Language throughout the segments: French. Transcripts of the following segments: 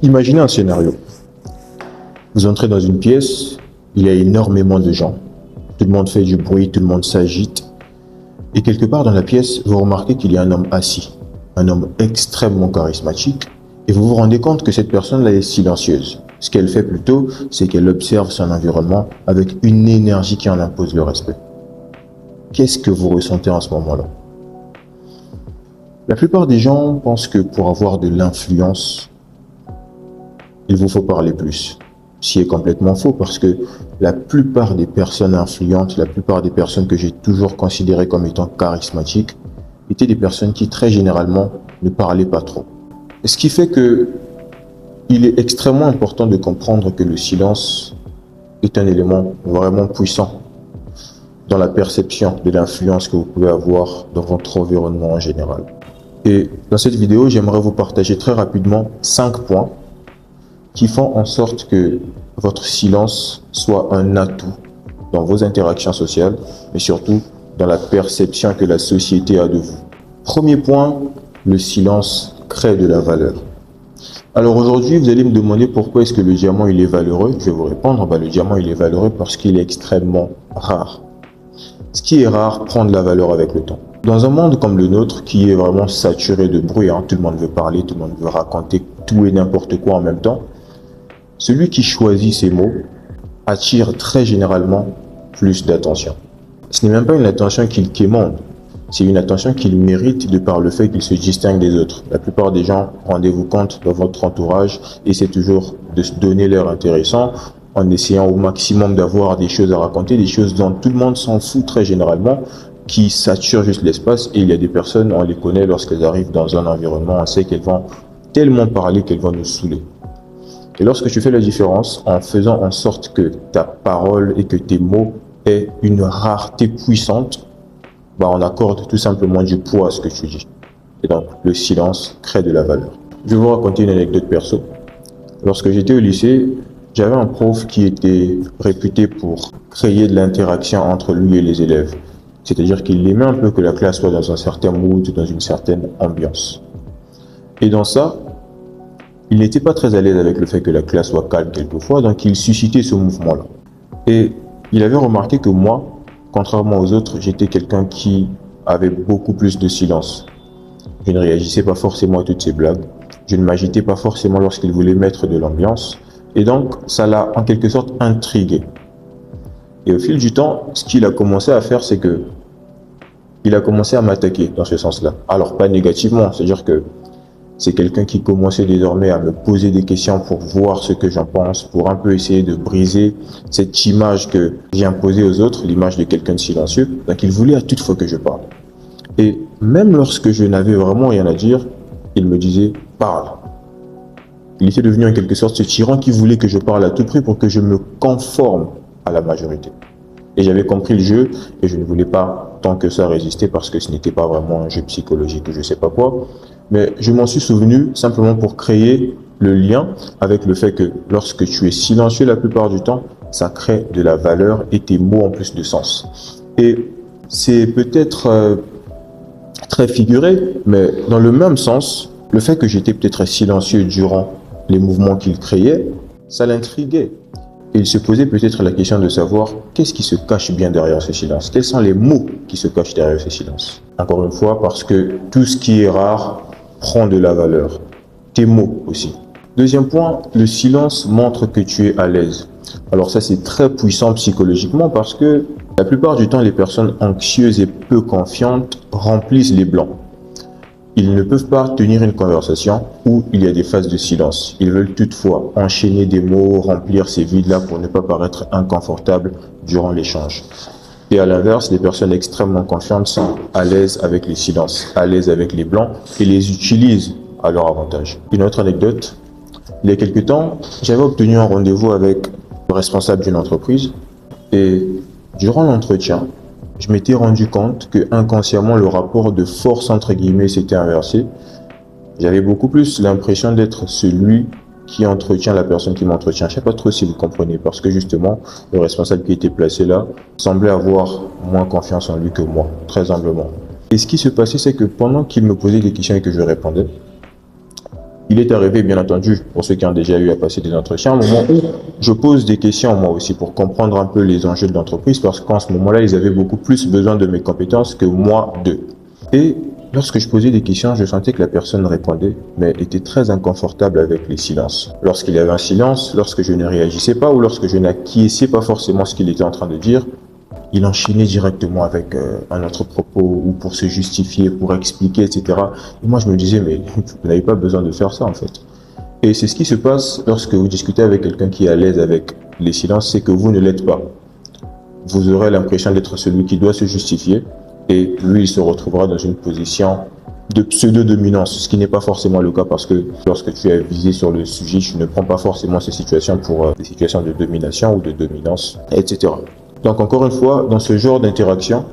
Imaginez un scénario. Vous entrez dans une pièce, il y a énormément de gens. Tout le monde fait du bruit, tout le monde s'agite. Et quelque part dans la pièce, vous remarquez qu'il y a un homme assis, un homme extrêmement charismatique, et vous vous rendez compte que cette personne-là est silencieuse. Ce qu'elle fait plutôt, c'est qu'elle observe son environnement avec une énergie qui en impose le respect. Qu'est-ce que vous ressentez en ce moment-là? La plupart des gens pensent que pour avoir de l'influence, il vous faut parler plus. Ce qui est complètement faux parce que la plupart des personnes influentes, la plupart des personnes que j'ai toujours considérées comme étant charismatiques, étaient des personnes qui très généralement ne parlaient pas trop. Ce qui fait que il est extrêmement important de comprendre que le silence est un élément vraiment puissant dans la perception de l'influence que vous pouvez avoir dans votre environnement en général. Et dans cette vidéo, j'aimerais vous partager très rapidement 5 points qui font en sorte que votre silence soit un atout dans vos interactions sociales, mais surtout dans la perception que la société a de vous. Premier point, le silence crée de la valeur. Alors aujourd'hui, vous allez me demander pourquoi est-ce que le diamant il est valeureux. Je vais vous répondre, le diamant il est valeureux parce qu'il est extrêmement rare. Ce qui est rare prend de la valeur avec le temps. Dans un monde comme le nôtre qui est vraiment saturé de bruit, tout le monde veut parler, tout le monde veut raconter tout et n'importe quoi en même temps, celui qui choisit ses mots attire très généralement plus d'attention. Ce n'est même pas une attention qu'il quémande, c'est une attention qu'il mérite de par le fait qu'il se distingue des autres. La plupart des gens, rendez-vous compte dans votre entourage, essaient toujours de se donner l'air intéressant en essayant au maximum d'avoir des choses à raconter, des choses dont tout le monde s'en fout très généralement, qui saturent juste l'espace. Et il y a des personnes, on les connaît lorsqu'elles arrivent dans un environnement, on sait qu'elles vont tellement parler qu'elles vont nous saouler. Et lorsque tu fais la différence en faisant en sorte que ta parole et que tes mots aient une rareté puissante, on accorde tout simplement du poids à ce que tu dis. Et donc, le silence crée de la valeur. Je vais vous raconter une anecdote perso. Lorsque j'étais au lycée, j'avais un prof qui était réputé pour créer de l'interaction entre lui et les élèves. C'est-à-dire qu'il aimait un peu que la classe soit dans un certain mood, dans une certaine ambiance. Et dans ça, il n'était pas très à l'aise avec le fait que la classe soit calme quelquefois, donc il suscitait ce mouvement-là. Et il avait remarqué que moi, contrairement aux autres, j'étais quelqu'un qui avait beaucoup plus de silence. Je ne réagissais pas forcément à toutes ces blagues. Je ne m'agitais pas forcément lorsqu'il voulait mettre de l'ambiance. Et donc, ça l'a en quelque sorte intrigué. Et au fil du temps, ce qu'il a commencé à faire, c'est que il a commencé à m'attaquer dans ce sens-là. Alors, pas négativement, c'est-à-dire que c'est quelqu'un qui commençait désormais à me poser des questions pour voir ce que j'en pense, pour un peu essayer de briser cette image que j'ai imposée aux autres, l'image de quelqu'un de silencieux. Donc il voulait à toute fois que je parle. Et même lorsque je n'avais vraiment rien à dire, il me disait « parle ». Il était devenu en quelque sorte ce tyran qui voulait que je parle à tout prix pour que je me conforme à la majorité. Et j'avais compris le jeu et je ne voulais pas tant que ça résister parce que ce n'était pas vraiment un jeu psychologique ou je sais pas quoi. Mais je m'en suis souvenu simplement pour créer le lien avec le fait que lorsque tu es silencieux la plupart du temps, ça crée de la valeur et tes mots ont plus de sens. Et c'est peut-être très figuré, mais dans le même sens, le fait que j'étais peut-être silencieux durant les mouvements qu'il créait, ça l'intriguait. Et il se posait peut-être la question de savoir qu'est-ce qui se cache bien derrière ce silence. Quels sont les mots qui se cachent derrière ce silence? Encore une fois, parce que tout ce qui est rare prend de la valeur. Tes mots aussi. Deuxième point, le silence montre que tu es à l'aise. Alors ça, c'est très puissant psychologiquement parce que la plupart du temps, les personnes anxieuses et peu confiantes remplissent les blancs. Ils ne peuvent pas tenir une conversation où il y a des phases de silence. Ils veulent toutefois enchaîner des mots, remplir ces vides-là pour ne pas paraître inconfortables durant l'échange. Et à l'inverse, les personnes extrêmement confiantes sont à l'aise avec les silences, à l'aise avec les blancs et les utilisent à leur avantage. Une autre anecdote, il y a quelque temps, j'avais obtenu un rendez-vous avec le responsable d'une entreprise et durant l'entretien, je m'étais rendu compte que inconsciemment le rapport de force entre guillemets s'était inversé. J'avais beaucoup plus l'impression d'être celui qui entretient la personne qui m'entretient. Je ne sais pas trop si vous comprenez, parce que justement, le responsable qui était placé là semblait avoir moins confiance en lui que moi, très humblement. Et ce qui se passait, c'est que pendant qu'il me posait des questions et que je répondais, Il est arrivé, bien entendu, pour ceux qui ont déjà eu à passer des entretiens, un moment où je pose des questions moi aussi pour comprendre un peu les enjeux de l'entreprise parce qu'en ce moment-là, ils avaient beaucoup plus besoin de mes compétences que moi d'eux. Et lorsque je posais des questions, je sentais que la personne répondait, mais était très inconfortable avec les silences. Lorsqu'il y avait un silence, lorsque je ne réagissais pas ou lorsque je n'acquiesçais pas forcément ce qu'il était en train de dire, il enchaînait directement avec un autre propos ou pour se justifier, pour expliquer, etc. Et moi, je me disais, mais vous n'avez pas besoin de faire ça, en fait. Et c'est ce qui se passe lorsque vous discutez avec quelqu'un qui est à l'aise avec les silences, c'est que vous ne l'êtes pas. Vous aurez l'impression d'être celui qui doit se justifier et lui, il se retrouvera dans une position de pseudo-dominance, ce qui n'est pas forcément le cas parce que lorsque tu es visé sur le sujet, tu ne prends pas forcément ces situations pour des situations de domination ou de dominance, etc. Donc encore une fois, dans ce genre d'interaction,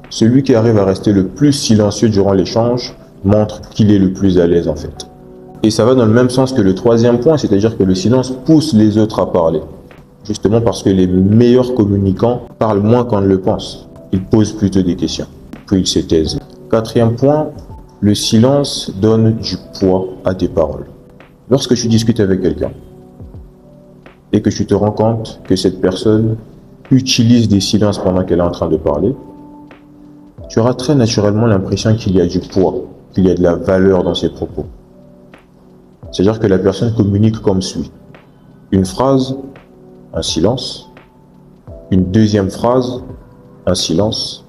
celui qui arrive à rester le plus silencieux durant l'échange montre qu'il est le plus à l'aise en fait. Et ça va dans le même sens que le troisième point, c'est-à-dire que le silence pousse les autres à parler. Justement parce que les meilleurs communicants parlent moins qu'on ne le pense. Ils posent plutôt des questions, puis ils se taisent. Quatrième point, le silence donne du poids à tes paroles. Lorsque tu discutes avec quelqu'un et que tu te rends compte que cette personne utilise des silences pendant qu'elle est en train de parler, tu auras très naturellement l'impression qu'il y a du poids, qu'il y a de la valeur dans ses propos. C'est-à-dire que la personne communique comme suit. Une phrase, un silence. Une deuxième phrase, un silence.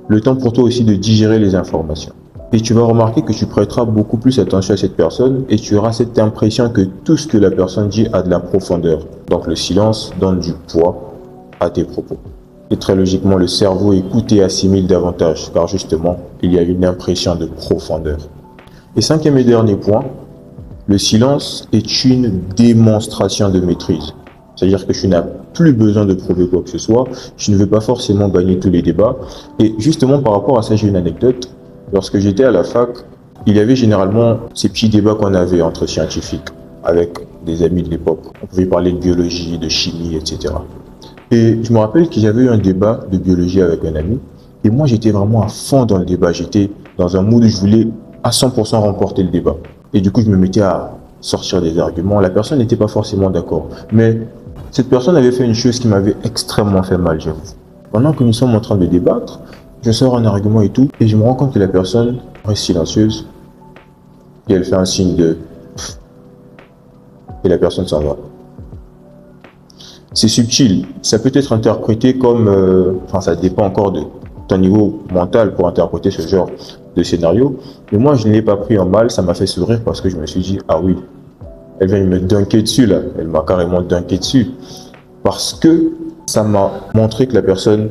Le temps pour toi aussi de digérer les informations. Et tu vas remarquer que tu prêteras beaucoup plus attention à cette personne et tu auras cette impression que tout ce que la personne dit a de la profondeur. Donc le silence donne du poids à tes propos. Et très logiquement, le cerveau écoute et assimile davantage, car justement, il y a une impression de profondeur. Et cinquième et dernier point, le silence est une démonstration de maîtrise. C'est-à-dire que tu n'as plus besoin de prouver quoi que ce soit, tu ne veux pas forcément gagner tous les débats. Et justement, par rapport à ça, j'ai une anecdote. Lorsque j'étais à la fac, il y avait généralement ces petits débats qu'on avait entre scientifiques, avec des amis de l'époque. On pouvait parler de biologie, de chimie, etc. Et je me rappelle que j'avais eu un débat de biologie avec un ami. Et moi, j'étais vraiment à fond dans le débat. J'étais dans un mood où je voulais à 100% remporter le débat. Et du coup, je me mettais à sortir des arguments. La personne n'était pas forcément d'accord. Mais cette personne avait fait une chose qui m'avait extrêmement fait mal, j'avoue. Pendant que nous sommes en train de débattre, je sors un argument et tout. Et je me rends compte que la personne reste silencieuse. Et elle fait un signe de... Et la personne s'en va. C'est subtil, ça peut être interprété comme, ça dépend encore de ton niveau mental pour interpréter ce genre de scénario. Mais moi, je ne l'ai pas pris en mal, ça m'a fait sourire parce que je me suis dit, ah oui, elle vient me dunker dessus là, elle m'a carrément dunké dessus. Parce que ça m'a montré que la personne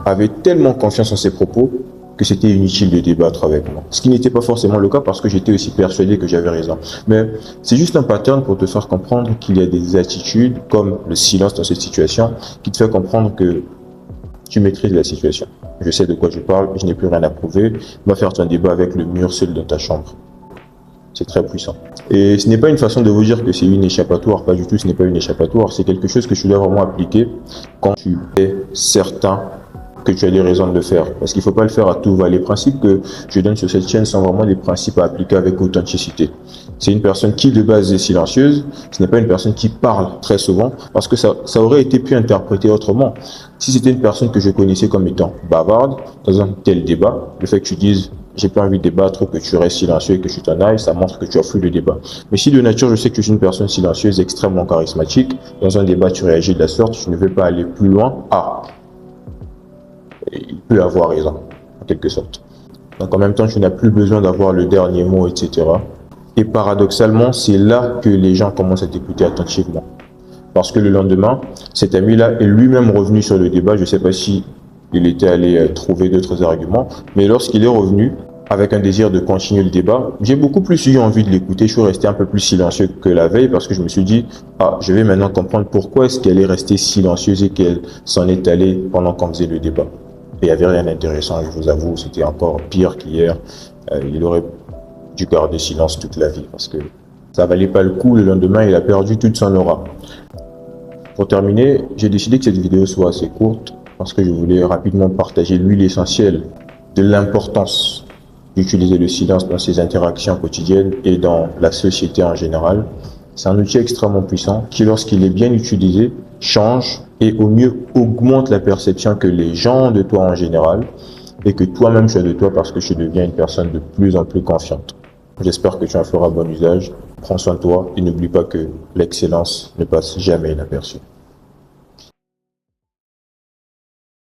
avait tellement confiance en ses propos que c'était inutile de débattre avec moi. Ce qui n'était pas forcément le cas parce que j'étais aussi persuadé que j'avais raison. Mais c'est juste un pattern pour te faire comprendre qu'il y a des attitudes, comme le silence dans cette situation, qui te fait comprendre que tu maîtrises la situation. Je sais de quoi je parle, je n'ai plus rien à prouver. Va faire ton débat avec le mur seul dans ta chambre. C'est très puissant. Et ce n'est pas une façon de vous dire que c'est une échappatoire, pas du tout, ce n'est pas une échappatoire. C'est quelque chose que tu dois vraiment appliquer quand tu es certain que tu as des raisons de le faire. Parce qu'il ne faut pas le faire à tout va. Les principes que je donne sur cette chaîne sont vraiment des principes à appliquer avec authenticité. C'est une personne qui de base est silencieuse, ce n'est pas une personne qui parle très souvent, parce que ça aurait été pu interpréter autrement. Si c'était une personne que je connaissais comme étant bavarde, dans un tel débat, le fait que tu dises j'ai pas envie de débattre ou que tu restes silencieux et que tu t'en ailles, ça montre que tu as fui le débat. Mais si de nature je sais que tu es une personne silencieuse, extrêmement charismatique, dans un débat tu réagis de la sorte, tu ne veux pas aller plus loin, il peut avoir raison, en quelque sorte. Donc en même temps, tu n'as plus besoin d'avoir le dernier mot, etc. Et paradoxalement, c'est là que les gens commencent à t'écouter attentivement. Parce que le lendemain, cet ami-là est lui-même revenu sur le débat. Je ne sais pas si il était allé trouver d'autres arguments, mais lorsqu'il est revenu, avec un désir de continuer le débat, j'ai beaucoup plus eu envie de l'écouter. Je suis resté un peu plus silencieux que la veille parce que je me suis dit, je vais maintenant comprendre pourquoi est-ce qu'elle est restée silencieuse et qu'elle s'en est allée pendant qu'on faisait le débat. Et il n'y avait rien d'intéressant, je vous avoue, c'était encore pire qu'hier. Il aurait dû garder silence toute la vie parce que ça valait pas le coup. Le lendemain, il a perdu toute son aura. Pour terminer, j'ai décidé que cette vidéo soit assez courte parce que je voulais rapidement partager l'essentiel de l'importance d'utiliser le silence dans ses interactions quotidiennes et dans la société en général. C'est un outil extrêmement puissant qui, lorsqu'il est bien utilisé, change et au mieux augmente la perception que les gens ont de toi en général et que toi-même tu as de toi parce que tu deviens une personne de plus en plus confiante. J'espère que tu en feras bon usage. Prends soin de toi et n'oublie pas que l'excellence ne passe jamais inaperçue.